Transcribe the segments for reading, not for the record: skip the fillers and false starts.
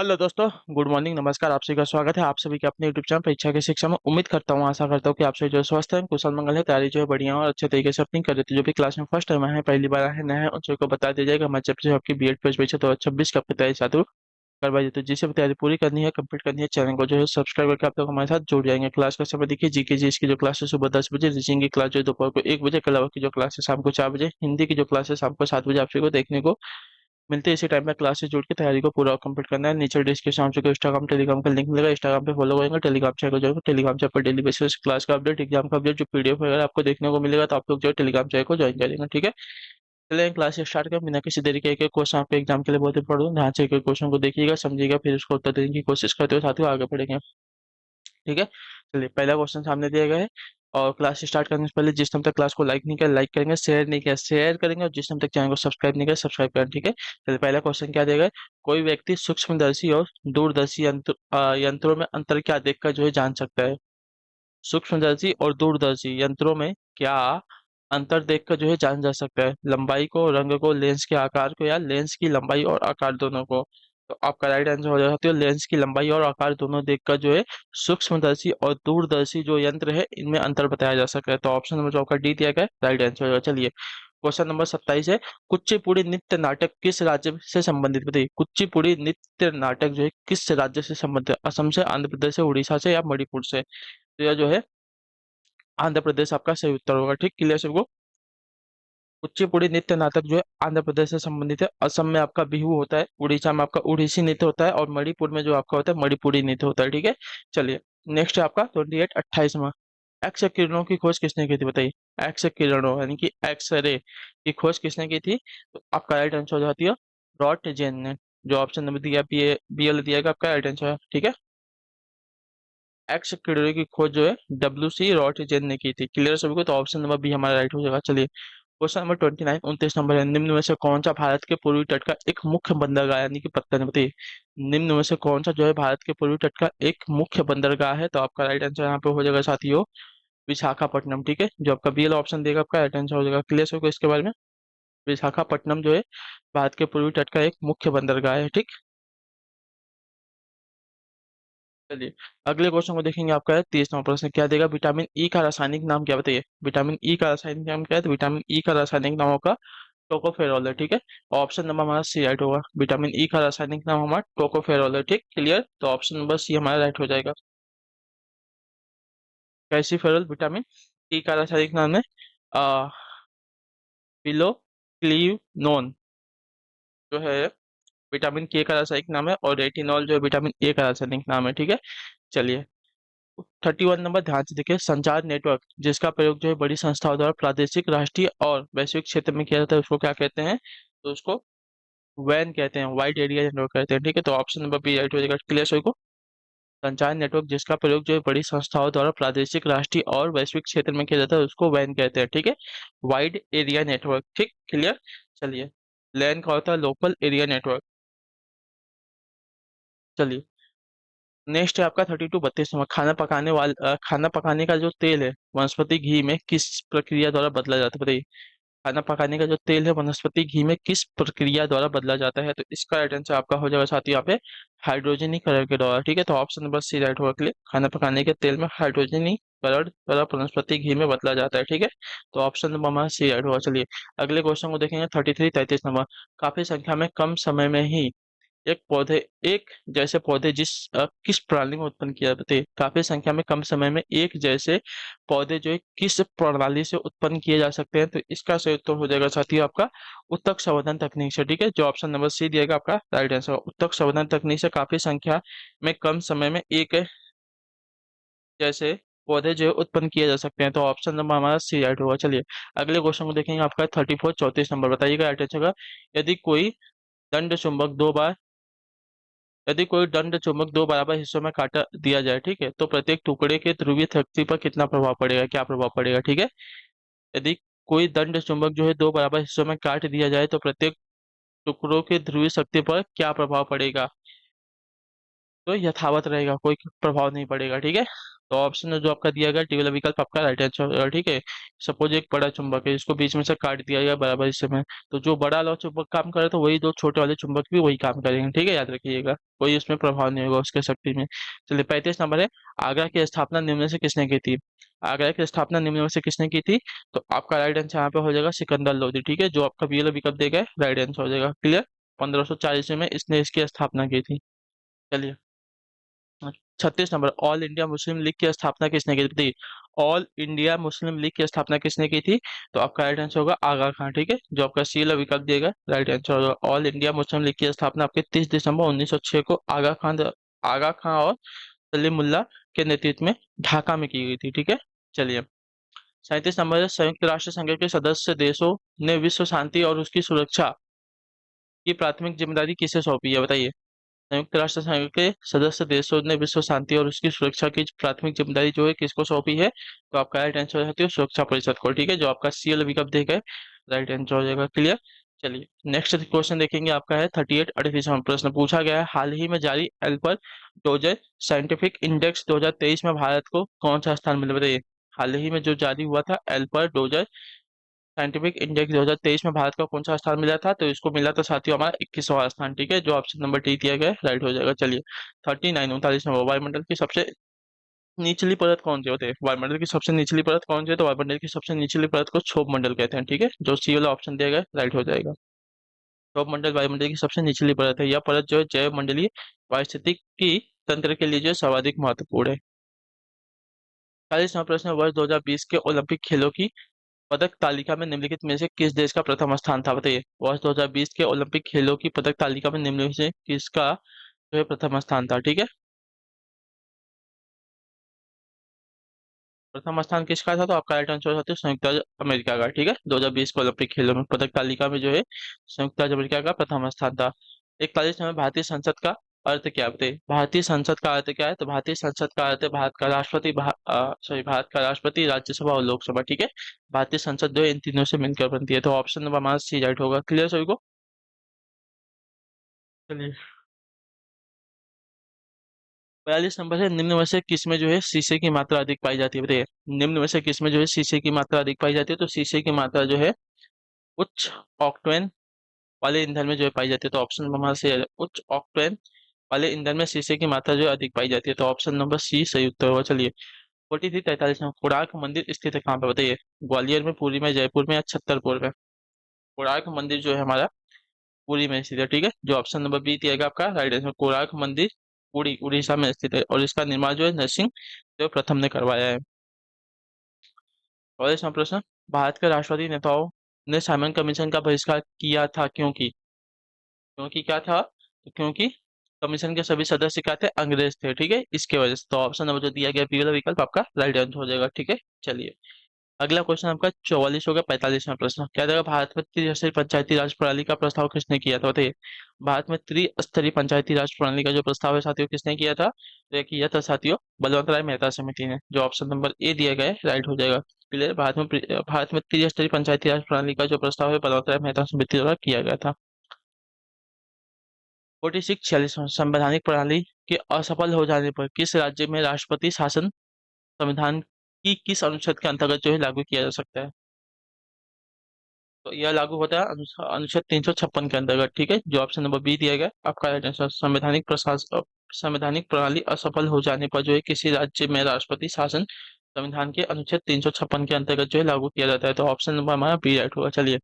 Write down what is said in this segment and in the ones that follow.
Hello दोस्तों। Good morning, नमस्कार। आप सभी का स्वागत है आप सभी के अपने यूट्यूब चैनल परीक्षा की शिक्षा में। उम्मीद करता हूँ, आशा करता हूँ कि आप सभी जो स्वस्थ हैं, कुशल मंगल है, तैयारी जो है बढ़िया और अच्छे तरीके से अपनी कर रहे थे। जो भी क्लास में फर्स्ट टाइम आए हैं, पहली बार आए हैं, नए हैं, उन सभी को बता दिया जाएगा। हमारे जब से आपकी बीएड परीक्षा 2026 की आपकी तैयारी चालू करवाई, तो जिसे भी तैयारी पूरी करनी है, कंप्लीट करनी है, चैनल को जो है सब्सक्राइब करके आप लोग हमारे साथ जुड़ जाएंगे। क्लास का समय देखिए, जीके जी की जो क्लास है सुबह 10 बजे, रीजनिंग की क्लास जो है दोपहर को 1 बजे, कला की जो क्लास है शाम को 4 बजे, हिंदी की जो क्लास है शाम को 7 बजे आप सभी को देखने को मिलते हैं। इसी टाइम में क्लास से जुड़ के तैयारी को पूरा कंप्लीट करना है। नीचे डिस्क्रिप्शन में आपको इंस्टाग्राम टेलीग्राम का लिंक मिलेगा, इंस्टाग्राम पे फॉलो करेंगे, टेलीग्राम चैनल को ज्वाइन, टेलीग्राम चैनल पर डेली बेसिस क्लास का अपडेट, एग्जाम का अपडेट, जो पीडीएफ वगैरह आपको देखने को मिलेगा, तो आप लोग जो है टेलीग्राम चैनल को ज्वाइन करेंगे। ठीक है, चलिए क्लास स्टार्ट करें बिना किसी देरी के। एक एक क्वेश्चन आपके एग्जाम के लिए बहुत इंपॉर्टेंट है, ध्यान से एक एक क्वेश्चन को देखिएगा, समझिएगा, फिर उसको उत्तर देने की कोशिश करते हुए साथियों आगे बढ़ेंगे। ठीक है, चलिए पहला क्वेश्चन सामने दिया गया है। और क्लास स्टार्ट करने से पहले जिस टाइम तक क्लास को लाइक नहीं किया लाइक करेंगे, शेयर नहीं किया शेयर करेंगे, और जिस टाइम तक चैनल को सब्सक्राइब नहीं किया सब्सक्राइब करें। ठीक है, चलिए पहला क्वेश्चन क्या दिया गया है। कोई व्यक्ति सूक्ष्मदर्शी और दूरदर्शी यंत्रों में अंतर क्या देखकर जो है जान सकता है। सूक्ष्मदर्शी और दूरदर्शी यंत्रों में क्या अंतर देखकर जो है जान जा सकता है। लंबाई को, रंग को, लेंस के आकार को, या लेंस की लंबाई और आकार दोनों को। तो आपका राइट आंसर हो जाता है लेंस की लंबाई और आकार दोनों देखकर जो है सूक्ष्मदर्शी और दूरदर्शी जो यंत्र है इनमें अंतर बताया जा सकता है। तो ऑप्शन नंबर जो आपका डी दिया गया है राइट आंसर होगा। चलिए क्वेश्चन नंबर 27 है। कुचिपुड़ी नृत्य नाटक किस राज्य से संबंधित, बताइए। कुचिपुड़ी नृत्य नाटक जो है किस राज्य से संबंधित है। असम से, आंध्र प्रदेश से, उड़ीसा से, या मणिपुर से। तो यह जो है आंध्र प्रदेश आपका सही उत्तर होगा। ठीक, क्लियर सबको। कुचिपुड़ी नृत्य नाटक जो है आंध्र प्रदेश से संबंधित है। असम में आपका बिहू होता है, उड़ीसा में आपका उड़ीसी नृत्य होता है, और मणिपुर में जो आपका होता है मणिपुरी नृत्य होता है। ठीक है, चलिए नेक्स्ट है आपका 28 एक्स किरणों की खोज किसने की थी, बताइए। एक्स किरणों यानी कि एक्स रे की खोज किसने की थी। तो आपका राइट आंसर हो जाती है रॉटजेन ने। जो ऑप्शन नंबर दिया बीएल दिया गया, आपका राइट आंसर है। ठीक है, एक्स किरणों की खोज जो है डब्ल्यू सी रॉटजेन ने की थी। क्लियर सभी को, तो ऑप्शन नंबर बी हमारा राइट हो जाएगा। चलिए क्वेश्चन नंबर 29 29 नंबर है। निम्न में से कौन सा भारत के पूर्वी तट का एक मुख्य बंदरगाह यानी कि पत्तन, बताइए। निम्न में से कौन सा जो है भारत के पूर्वी तट का एक मुख्य बंदरगाह है। तो आपका राइट आंसर यहाँ पे हो जाएगा साथियों विशाखापट्टनम। ठीक है, जो आपका बीएल ऑप्शन देगा आपका राइट आंसर हो जाएगा। क्लियर सबको इसके बारे में। विशाखापट्टनम जो है भारत के पूर्वी तट का एक मुख्य बंदरगाह है। ठीक, चलिए अगले क्वेश्चन को देखेंगे। आपका है 30वां प्रश्न, क्या देगा। विटामिन ई का रासायनिक नाम क्या, बताइए। विटामिन ई का रासायनिक नाम क्या है। तो विटामिन ई का रासायनिक नाम होगा टोकोफेरॉल है। ठीक है, ऑप्शन नंबर हमारा सी राइट होगा। विटामिन ई का रासायनिक नाम हमारा टोकोफेरॉल है। ठीक, क्लियर, तो ऑप्शन नंबर सी हमारा राइट हो जाएगा। कैल्सीफेरॉल विटामिन ई का रासायनिक नाम है पिलोक्लिनोन जो है विटामिन के का रासायनिक नाम है, और रेटिनॉल जो है विटामिन ए का रासायनिक नाम है। ठीक है, चलिए 31 नंबर ध्यान से देखिए। संचार नेटवर्क जिसका प्रयोग जो है बड़ी संस्थाओं द्वारा प्रादेशिक, राष्ट्रीय और वैश्विक क्षेत्र में किया जाता है उसको क्या कहते हैं। तो उसको वैन कहते हैं, वाइड एरिया नेटवर्क कहते हैं। ठीक है, तो ऑप्शन नंबर बी राइट हो जाएगा। क्लियर सभी को। संचार नेटवर्क जिसका प्रयोग जो है बड़ी संस्थाओं द्वारा प्रादेशिक, राष्ट्रीय और वैश्विक क्षेत्र में किया जाता है उसको वैन कहते हैं। ठीक है, वाइड एरिया नेटवर्क। ठीक, क्लियर। चलिए लैन का होता है लोकल एरिया नेटवर्क। चलिए नेक्स्ट है आपका 32 खाना पकाने का जो तेल है वनस्पति घी में किस प्रक्रिया द्वारा बदला जाता है, बताइए। खाना पकाने का जो तेल है वनस्पति घी में किस प्रक्रिया द्वारा बदला जाता है। तो इसका राइट आंसर आपका हो जाएगा साथियों यहाँ पे हाइड्रोजनीकरण के द्वारा। ठीक है, तो ऑप्शन नंबर सी राइट होगा। क्लियर, खाना पकाने के तेल में हाइड्रोजनीकरण द्वारा वनस्पति घी में बदला जाता है। ठीक है, तो ऑप्शन नंबर हमारा सी राइट होगा। चलिए अगले क्वेश्चन को देखेंगे 33 काफी संख्या में कम समय में ही एक जैसे पौधे किस प्रणाली में उत्पन्न किया जाते हैं। काफी संख्या में कम समय में एक जैसे पौधे जो है किस प्रणाली से उत्पन्न किए जा सकते हैं। तो इसका सही उत्तर हो जाएगा साथियों आपका उत्तक संवर्धन तकनीक से। ठीक है, जो ऑप्शन नंबर सी दिएगा आपका राइट आंसर। उत्तक संवर्धन तकनीक से काफी संख्या में कम समय में एक जैसे पौधे जो है उत्पन्न किए जा सकते हैं। तो ऑप्शन नंबर हमारा सी राइट होगा। चलिए अगले क्वेश्चन को देखेंगे। आपका 34 34 नंबर बताइएगा राइट आंसर का। यदि कोई दंड चुंबक दो बार यदि कोई दंड चुंबक दो बराबर हिस्सों में काट दिया जाए, ठीक है, तो प्रत्येक टुकड़े के ध्रुवीय शक्ति पर कितना प्रभाव पड़ेगा, क्या प्रभाव पड़ेगा। ठीक है, यदि कोई दंड चुंबक जो है दो बराबर हिस्सों में काट दिया जाए तो प्रत्येक टुकड़ों के ध्रुवीय शक्ति पर क्या प्रभाव पड़ेगा। तो यथावत रहेगा, कोई प्रभाव नहीं पड़ेगा। ठीक है, तो ऑप्शन जो आपका दिया गया डी वाला विकल्प आपका राइट आंसर होगा, ठीक है। सपोज एक बड़ा चुंबक है, इसको बीच में से काट दिया गया बराबर हिस्से में, तो जो बड़ा वाला चुंबक काम करे तो वही दो छोटे वाले चुंबक भी वही काम करेंगे, ठीक है, याद रखिएगा। कोई उसमें प्रभाव नहीं होगा उसके शक्ति में। चलिए 35 नंबर है, आगरा की स्थापना निम्न में से किसने की थी? आगरा की स्थापना निम्न में से किसने की थी? तो आपका राइट आंसर यहाँ पे हो जाएगा सिकंदर लोधी, ठीक है, जो आपका बी वाला विकल्प देगा राइट आंसर हो जाएगा। क्लियर। 1540 में इसने इसकी स्थापना की थी। चलिए 36 number, all India Muslim league की स्थापना किसने की थी? ऑल इंडिया मुस्लिम लीग की स्थापना किसने की थी? तो आपका राइट आंसर होगा आगा खान, ठीक है, जो आपका सी वाला विकल्प दिएगा राइट आंसर होगा। ऑल इंडिया मुस्लिम लीग की स्थापना आपके 30 दिसंबर 1906 को आगा खां और सलीमुल्लाह के नेतृत्व में ढाका में की गई थी, ठीक है। चलिए 37 नंबर है, संयुक्त राष्ट्र संघ के सदस्य देशों ने विश्व शांति और उसकी सुरक्षा की प्राथमिक जिम्मेदारी किसे सौंपी है, बताइए। संयुक्त राष्ट्र संघ के सदस्य देशों ने विश्व शांति और उसकी सुरक्षा की प्राथमिक जिम्मेदारी जो है किसको सौंपी है? तो आपका राइट आंसर है सुरक्षा परिषद को, ठीक है, जो आपका सी वाला विकल्प देगा राइट आंसर हो जाएगा। क्लियर। चलिए नेक्स्ट क्वेश्चन देखेंगे, आपका है 38 38वां प्रश्न पूछा गया है, हाल ही में जारी एल्पर डोजर साइंटिफिक इंडेक्स 2023 में भारत को कौन सा स्थान मिला, बताइए। हाल ही में जो जारी हुआ था एल्पर डोजर साइंटिफिक इंडेक्स 2023 में भारत का कौन सा स्थान मिला था? तो इसको मिला था साथियों हमारा 21वां स्थान, ठीक है, जो ऑप्शन नंबर डी दिया गया राइट हो जाएगा। चलिए 39 39 नंबर, वायुमंडल की सबसे निचली परत कौन सी होती है? वायुमंडल की सबसे निचली परत कौन सी है? तो वायुमंडल की सबसे निचली परत को क्षोभ मंडल कहते हैं, ठीक है, जो सी वाला ऑप्शन दिया गया राइट हो जाएगा। क्षोभ मंडल वायुमंडल की सबसे निचली परत है, यह परत जो है जैव मंडलीय पारिस्थितिकी तंत्र के लिए जो है सर्वाधिक महत्वपूर्ण है। 40वां प्रश्न, वर्ष 2020 के ओलंपिक खेलों की पदक तालिका में निम्नलिखित में से किस देश का प्रथम स्थान था, बताइए। वर्ष 2020 के ओलंपिक खेलों की पदक तालिका में निम्न में से किसका जो है प्रथम स्थान था, ठीक है। प्रथम स्थान किसका था? तो आपका राइट आंसर होता है संयुक्त राज्य अमेरिका का, ठीक है। 2020 के ओलंपिक खेलों में पदक तालिका में जो है संयुक्त राज्य अमेरिका का प्रथम स्थान था। 41 में भारतीय संसद का अर्थ क्या है, बताइए। भारतीय संसद का अर्थ क्या है? तो भारतीय संसद का अर्थ है भारत का राष्ट्रपति, भारत का राष्ट्रपति, राज्यसभा और लोकसभा, ठीक है। भारतीय संसद जो है इन तीनों से मिलकर बनती है, तो ऑप्शन नंबर हमारा सी राइट होगा। क्लियर सभी को। चलिए 42 नंबर है, निम्न में से किस में जो है शीशे की मात्रा अधिक पाई जाती है, बताइए। निम्न में से किस में जो है शीशे की मात्रा अधिक पाई जाती है? तो शीशे की मात्रा जो है उच्च ऑक्टेन वाले ईंधन में जो है पाई जाती है, तो ऑप्शन नंबर हमारा सही है। उच्च ऑक्टेन वाले ईंधन में शीशे की मात्रा जो है अधिक पाई जाती है, तो ऑप्शन नंबर सी सही उत्तर होगा। चलिए 43 43 में, कोणार्क मंदिर स्थित है कहाँ पे, बताइए। ग्वालियर में, पुरी में, जयपुर में या छतरपुर में? कोणार्क मंदिर जो है हमारा पुरी में स्थित है, ठीक है, जो ऑप्शन नंबर बी दिएगा आपका राइट आंसर। कोणार्क मंदिर पुरी उड़ीसा में स्थित है और इसका निर्माण जो है नरसिंह देव प्रथम ने करवाया है। और इसमें प्रश्न, भारत के राष्ट्रवादी नेताओं ने साइमन कमीशन का बहिष्कार किया था, क्योंकि क्योंकि क्या था? तो क्योंकि कमीशन के सभी सदस्य क्या थे? अंग्रेज थे, ठीक है, इसके वजह से। तो ऑप्शन नंबर जो दिया गया बी वाला विकल्प आपका राइट आंसर हो जाएगा, ठीक है। चलिए अगला क्वेश्चन आपका 44 होगा। 45वां प्रश्न क्या देगा, भारत में त्रिस्तरीय पंचायती राज प्रणाली का प्रस्ताव किसने किया था, बताइए। भारत में त्रिस्तरीय पंचायती राज प्रणाली का जो प्रस्ताव है साथियों किसने किया था? तो ये किया था साथियों बलवंत राय मेहता समिति ने, जो ऑप्शन नंबर ए दिया गया है राइट हो जाएगा। क्लियर। भारत में त्रिस्तरीय पंचायती राज प्रणाली का जो प्रस्ताव है बलवंत राय मेहता समिति द्वारा किया गया था। 46 संवैधानिक प्रणाली के असफल हो जाने पर किस राज्य में राष्ट्रपति शासन संविधान की किस अनुच्छेद के अंतर्गत जो है लागू किया जा सकता है? तो यह लागू होता है अनुच्छेद 356 के अंतर्गत, ठीक है, जो ऑप्शन नंबर बी दिया गया आपका राइट आंसर। संवैधानिक प्रणाली असफल हो जाने पर जो है किसी राज्य में राष्ट्रपति शासन संविधान के अनुच्छेद 356 के अंतर्गत जो है लागू किया जाता है, तो ऑप्शन नंबर हमारा बी राइट होगा। चलिए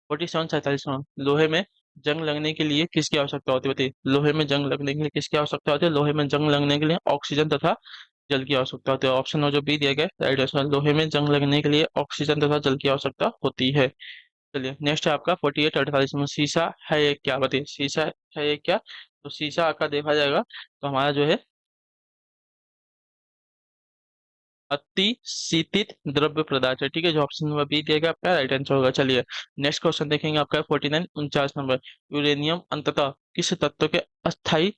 47 47 लोहे में जंग लगने के लिए किसकी आवश्यकता होती है, बताइए। लोहे में जंग लगने के लिए किसकी आवश्यकता होती है? लोहे में जंग लगने के लिए ऑक्सीजन तथा जल की आवश्यकता होती है। ऑप्शन नंबर जो बी दिया गया राइट आंसर, लोहे में जंग लगने के लिए ऑक्सीजन तथा जल की आवश्यकता होती है। चलिए नेक्स्ट है आपका 48 48 में, शीशा है ये क्या, बताइए। शीशा है ये क्या? तो शीशा का देखा जाएगा तो हमारा जो है अति शीतित द्रव्य पदार्थ है, ठीक है, जो ऑप्शन नंबर बी दिया गया आपका राइट आंसर होगा। चलिए नेक्स्ट क्वेश्चन देखेंगे आपका 49 49 नंबर, यूरेनियम अंततः किस तत्व के अस्थायी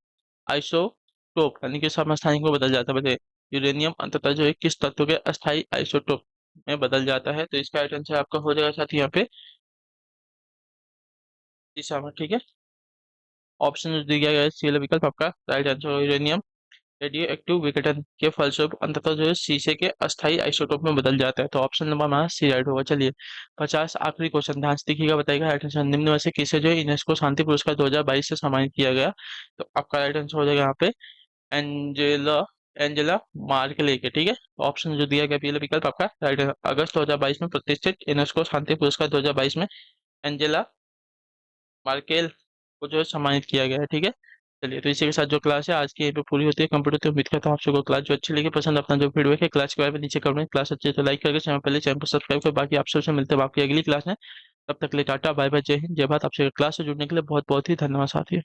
आइसोटोप यानी कि समस्थानिक में बदल जाता है, बताइए। यूरेनियम अंततः जो है किस तत्व के अस्थायी आइसोटोप में बदल जाता है? तो इसका राइट आंसर आपका हो जाएगा साथ यहाँ पे शीशा में, ठीक है। ऑप्शन जो दिया गया है सी वाला विकल्प आपका right answer uranium radio active विघटन के फलस्वरूप अंततः जो है शीशे के अस्थायी आइसोटोप में बदल जाता है। तो ऑप्शन नंबर हमारा सी राइट होगा। चलिए 50 आखिरी क्वेश्चन ध्यान से देखिएगा, बताइएगा राइट आंसर निम्न में से किसे जो है यूनेस्को शांति पुरस्कार 2022 से सम्मानित किया गया। तो आपका राइट आंसर हो जाएगा यहाँ पे एंजेला एंजेला मार्केले के। ठीक है, ऑप्शन जो दिया गया पहले विकल्प आपका राइट है। अगस्त 2022 में प्रतिष्ठित यूनेस्को शांति पुरस्कार 2022 में एंजेला मार्केल को जो है सम्मानित किया गया है। ठीक है, चलिए तो इसी के साथ जो क्लास है आज की यहीं पे पूरी होती है कंप्यूटर। तो उम्मीद करता हूँ आप सबको क्लास जो अच्छी लगी, पसंद अपना जो फीडबैक है क्लास के बारे में नीचे कमेंट में, क्लास अच्छी है तो लाइक करके चैनल पहले चैनल को सब्सक्राइब कर। बाकी आप सबसे मिलते हैं आपकी अगली क्लास में। तब तक के लिए टाटा बाय बाय, जय हिंद जय भारत। आपसे क्लास से जुड़ने के लिए बहुत बहुत ही धन्यवाद साथियों।